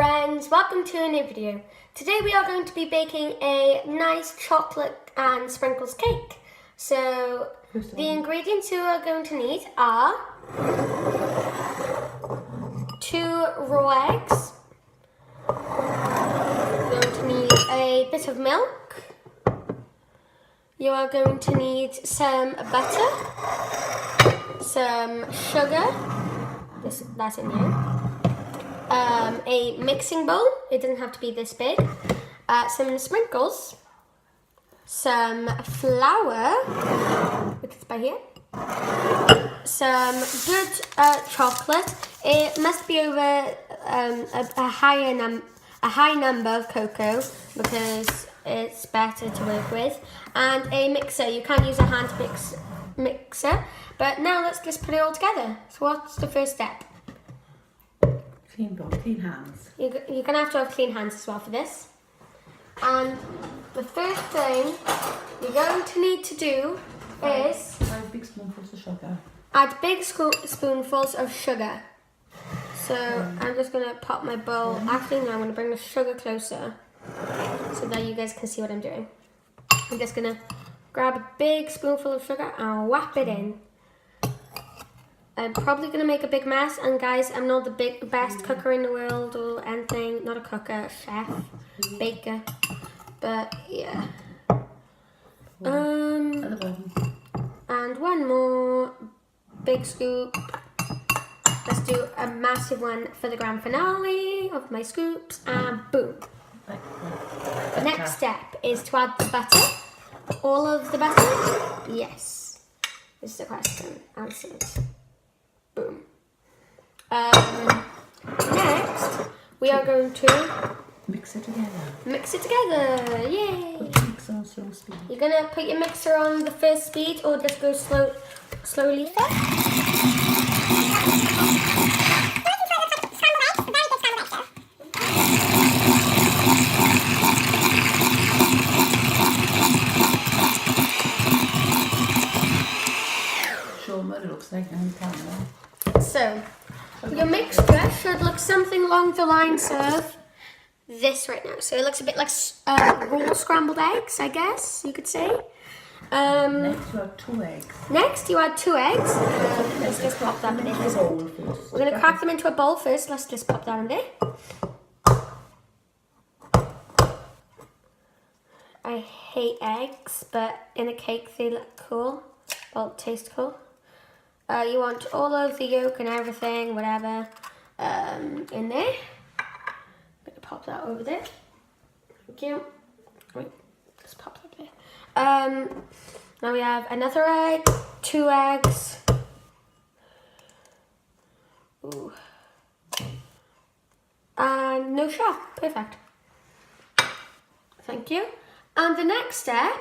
friends, welcome to a new video. Today we are going to be baking a nice chocolate and sprinkles cake. So the ingredients you are going to need are 2 raw eggs. You're going to need a bit of milk. You are going to need some butter, some sugar, that's in here. A mixing bowl, it doesn't have to be this big, some sprinkles, some flour, which is by here, some good chocolate. It must be over a high number of cocoa because it's better to work with, and a mixer. You can't use a hand mixer, but now let's just put it all together. So what's the first step? Clean hands. You're going to have clean hands as well for this. And the first thing you're going to need to do is add big spoonfuls of sugar. Add big spoonfuls of sugar. So I'm just going to pop my bowl. Actually, no, I'm going to bring the sugar closer so that you guys can see what I'm doing. I'm just going to grab a big spoonful of sugar and whap it in. I'm probably going to make a big mess, and guys, I'm not the best cooker in the world or anything, not a cooker, chef, baker, but yeah. And one more big scoop. Let's do a massive one for the grand finale of my scoops, and boom. The next step is to add the butter. All of the butter? Yes. This is the question. Answer it. Boom. Next, we are going to mix it together. Mix it together, yay! Put the mixer on slow speed. You're gonna put your mixer on the first speed, or just go slowly first. Show them what it looks like on the camera. So, your mixture should look something along the lines of this right now. So it looks a bit like raw scrambled eggs, I guess you could say. Next you add 2 eggs. Next you add 2 eggs. Let's just pop them in there. We're going to crack them into a bowl first. Let's just pop that in there. I hate eggs, but in a cake they look cool. Well, taste cool. You want all of the yolk and everything, whatever, in there. I'm going to pop that over there. Thank you. Wait, just pop that there. Now we have another egg, 2 eggs. Ooh. And no shell. Perfect. Thank you. And the next step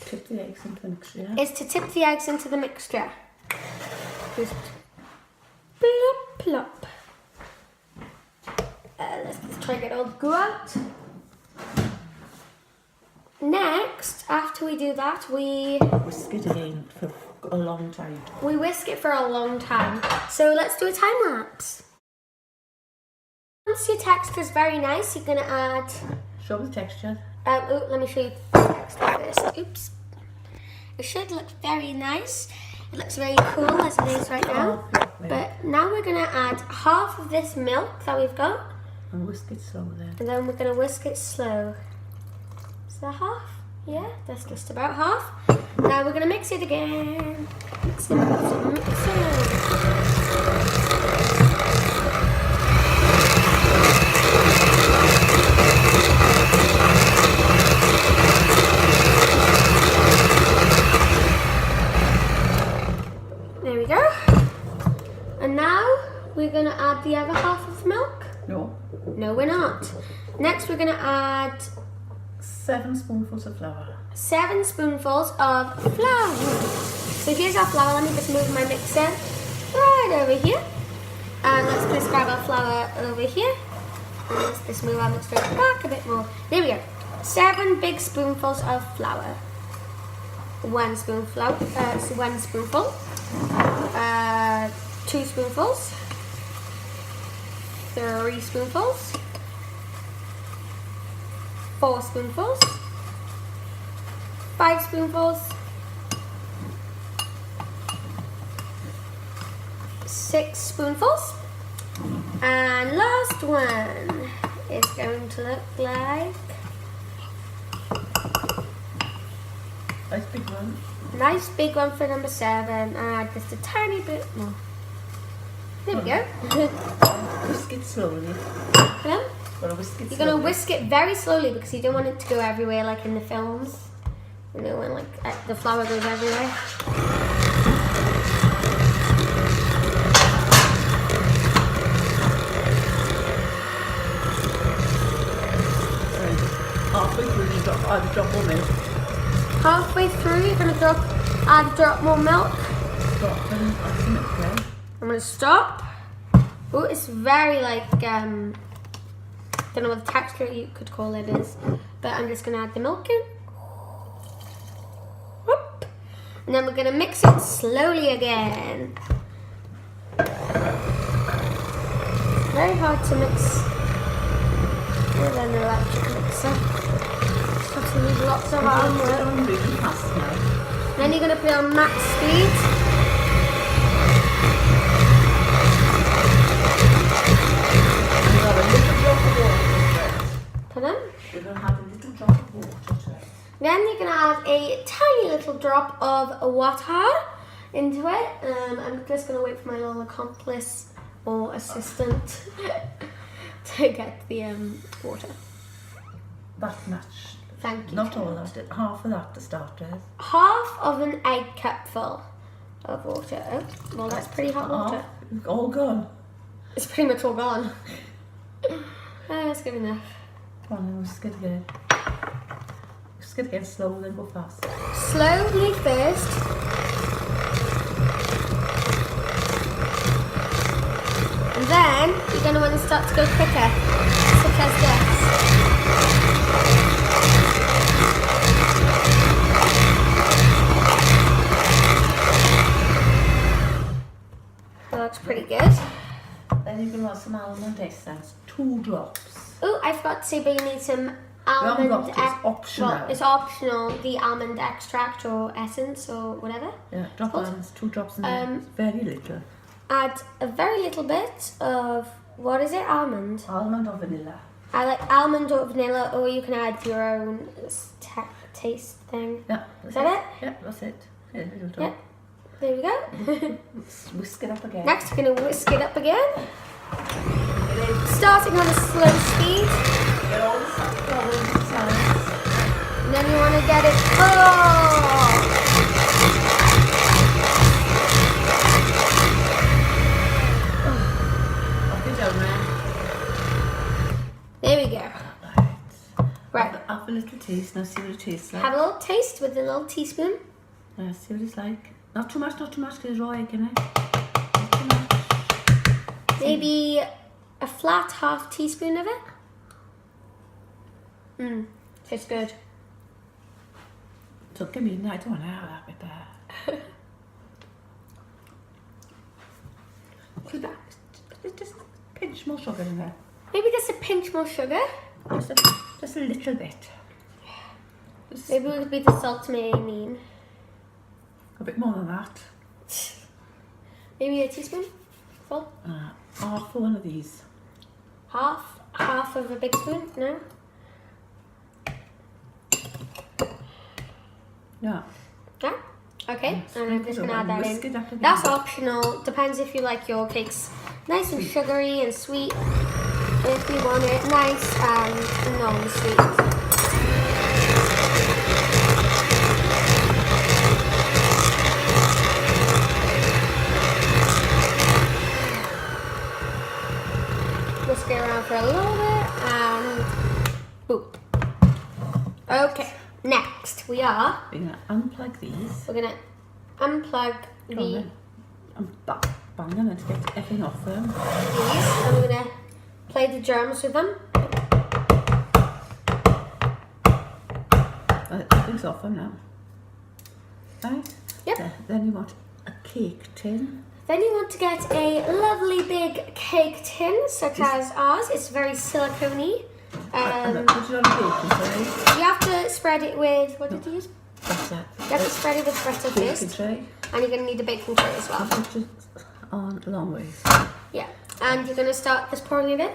tip the eggs into the mixture. Is to tip the eggs into the mixture. Just plop, plop. Let's just try to get all the goo out. Next, after we do that, we whisk it again for a long time. We whisk it for a long time. So let's do a time lapse. Once your texture is very nice, you're going to add... Show the texture. Let me show you the texture first. Oops. It should look very nice. It looks very cool as it is right now. But now we're going to add half of this milk that we've got. And whisk it slow then. And then we're going to whisk it slow. Is that half? Yeah, that's just about half. Now we're going to mix it again. Mix it, mix it. We're going to add the other half of milk? No. No, we're not. Next, we're going to add 7 spoonfuls of flour. 7 spoonfuls of flour. So here's our flour. Let me just move my mixer right over here. And let's just grab our flour over here. And let's just move our mixer back a bit more. There we go. 7 big spoonfuls of flour. 1 spoonful. 2 spoonfuls. 3 spoonfuls, 4 spoonfuls, 5 spoonfuls, 6 spoonfuls, and last one is going to look like Nice big one. nice big one for number 7. Add just a tiny bit more. There we go. Whisk it slowly. Yeah. Gotta whisk it You're gonna slowly. whisk it very slowly because you don't want it to go everywhere like in the films. You know, when like the flour goes everywhere. Halfway through, you add a drop more milk. Halfway through, you're gonna add a drop more milk. Drop and add some milk there. I'm gonna stop. Oh, it's very like don't know what the texture you could call it is, but I'm just gonna add the milk in. Whoop. And then we're gonna mix it slowly again. Very hard to mix with an electric mixer. Just have to use lots of arm Put it work. on really fast now. Then you're gonna put it on max speed. And you have a little drop of water to it. Pardon? You're going to have a little drop of water to it. Then you're gonna add a tiny little drop of water into it. I'm just gonna wait for my little accomplice or assistant to get the water. That much. Thank you. Not all of that. Half of that to start with. Half of an egg cupful of water. Oh, well, that's pretty hot water. Half. All gone. It's pretty much all gone. That's good enough. Come on, then whisk it again. Whisk it again slow, then go fast. Slowly first. And then you're going to want to start to go quicker, such as this. That looks pretty good. Then you can add some almond essence. 2 drops. Oh, I forgot to say, but you need some haven't almond got it, it's optional. Well, it's optional, the almond extract or essence or whatever. Yeah, drop What? almonds, 2 drops in there. It's very little. Add a very little bit of, what is it, almond? Almond or vanilla. I like almond or vanilla, or you can add your own taste thing. Yeah, Is that it? Yeah, that's it. Yeah, little Yep. drop. There we go. Whisk it up again. Next, we're going to whisk it up again. Starting on a slow speed. Get all the flour inside. And then you want to get it. Oh! Up it down there. There we go. Right. Have a little taste. Now see what it tastes like. Have a little taste with a little teaspoon. Yeah, see what it's like. Not too much, because there's raw egg in it. Not too much. Maybe a flat half teaspoon of it. Tastes good. So give me, I don't want to have that bit there. Look at that. Just a pinch more sugar in there. Maybe just a pinch more sugar. Just a little bit. Just Maybe it would be the salt mean. a bit more than that. Maybe a teaspoon full. Half for one of these. Half of a big spoon. No. Yeah. Yeah. Okay. And I'm just gonna add that Whisk in. it up again. That's optional. Depends if you like your cakes nice and sugary and sweet. If you want it nice and non-sweet. Whisk it around for a little bit and boop. Okay. Next we are. We're going to unplug these. We're gonna unplug Go on then. I'm banging it to get everything off them. these, and we're gonna play the drums with them. Everything's off them now. Right? Yep. Then you want a cake tin. Then you want to get a lovely big cake tin, such as ours. It's very silicone-y. Put it on the baking tray. You have to spread it with, what did you use? Butter. You have to spread it with butter Baking first. tray. And you're going to need a baking tray as well. Put it on a long ways. Yeah. And you're going to start just pouring it in.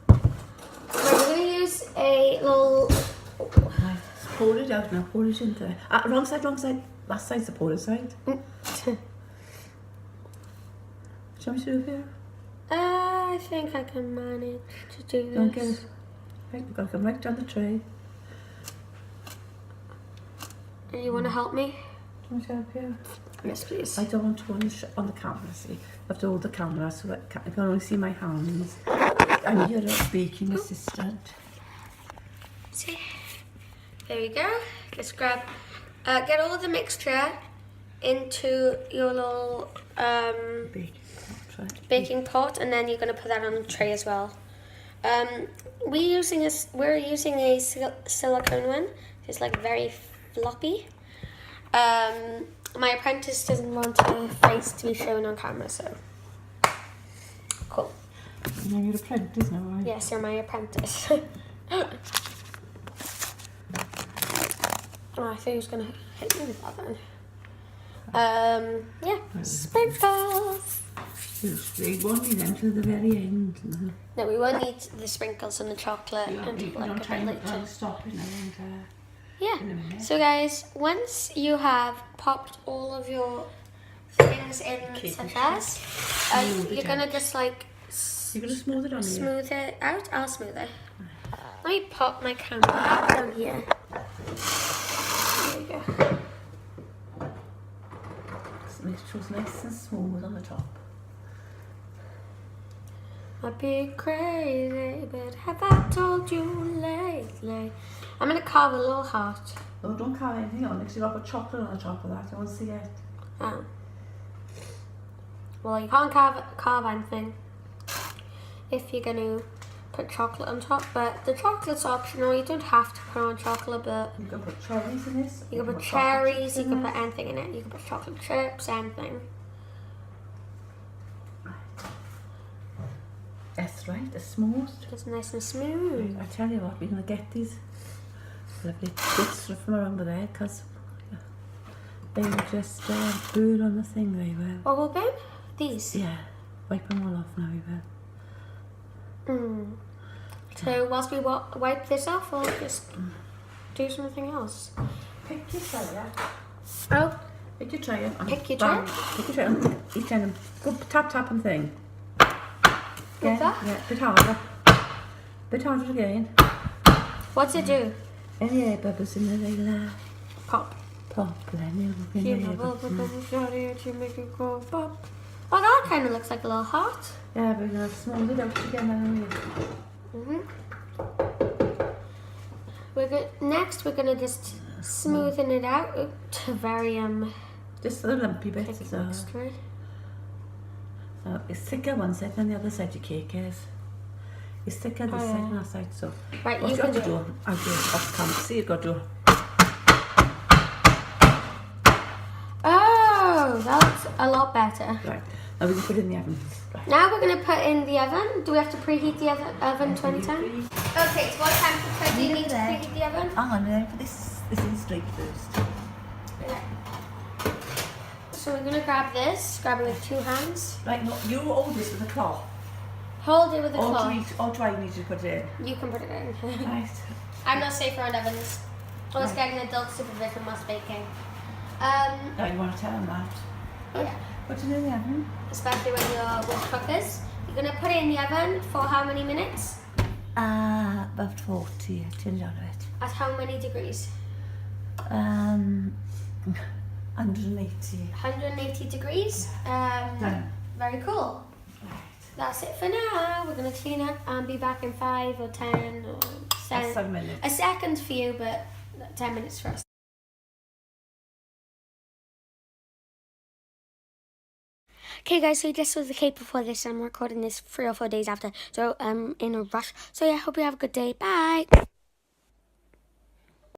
Right, we're going to use a little... Right, pour it out now. Pour it in there. Wrong side, wrong side. Last side's the pouring side. Shall we do it here? I think I can manage to do Don't get this. it. Right, we've got to come right down the tray. You want to help me? Do you want to help here? Yes, please. I don't want to go on the camera, see. I have to hold the camera so I can only see my hands. I'm your baking assistant. See? There you go. Just grab, get all of the mixture into your little baking pot, and then you're going to put that on the tray as well. We're using a silicone one. It's like very floppy. My apprentice doesn't want her face to be shown on camera, so cool. You're your apprentice now, right? Yes, you're my apprentice. Oh, I thought he was going to hit me with that then. Yeah, sprinkles. We won't need them till the very end. No, we won't need the sprinkles and the chocolate until like a bit later. Stop it now Yeah. So guys, once you have popped all of your things in such as, you're gonna just like you're gonna smooth it on here. Smooth it out. I'll smooth it. Let me pop my camera back down here. There you go. Make sure it's nice and smooth on the top. I'd be crazy, but have I told you lately? I'm gonna carve a little heart. Oh, don't carve anything on it because you've got chocolate on the top of that. I want to see it. Oh. Well, you can't carve anything if you're gonna put chocolate on top, but the chocolate's optional. You don't have to put on chocolate, but you can put cherries in this. You can put cherries, you can put anything in it. You can put chocolate chips, anything. That's right, it's smooth. It's nice and smooth. I tell you what, we're going to get these lovely bits from around there because they will just burn on the thing very well. What will burn? These? Yeah, wipe them all off now, we will. So whilst we wipe this off, we'll just do something else. Pick your tray. Oh? Pick your tray up. Pick your tray? Pick your tray on each end. Go tap and thing. Like that? Yeah, bit harder. Bit harder again. What's it do? Any air bubbles in there, they'll pop. Pop, then you make it go pop. Oh, that kind of looks like a little heart. Yeah, but we're going to smooth it out again, Next, we're gonna just smoothen it out to very just the lumpy bits. So it's thicker one side than the other side your cake is. It's thicker this side and that side. So right, what you can do. I'll do it off camera. See, you've got to do. Oh, that looks a lot better. Right, now we can put it in the oven. Right. Now we're going to put in the oven. Do we have to preheat the oven 20 times? Okay, so what temperature do you need to preheat the oven? Hang on, we're going to put this in straight first. Okay. So we're going to grab this, grab it with 2 hands. Right, no, you hold this with a cloth. Hold it with a cloth. Or do I need to put it in? You can put it in. Right. I'm not safe around ovens. Unless getting adult supervision whilst baking. Now you want to tell them that. Yeah. Put it in the oven. Especially when you're with cookers. You're going to put it in the oven for how many minutes? About 40, turn it on a bit. At how many degrees? 180. 180 degrees. Very cool. Right. That's it for now. We're going to clean up and be back in 5 or 10 or 7 minutes. A second for you, but 10 minutes for us. Okay guys, so this was the cake before this. I'm recording this 3 or 4 days after, so I'm in a rush. So yeah, hope you have a good day. Bye!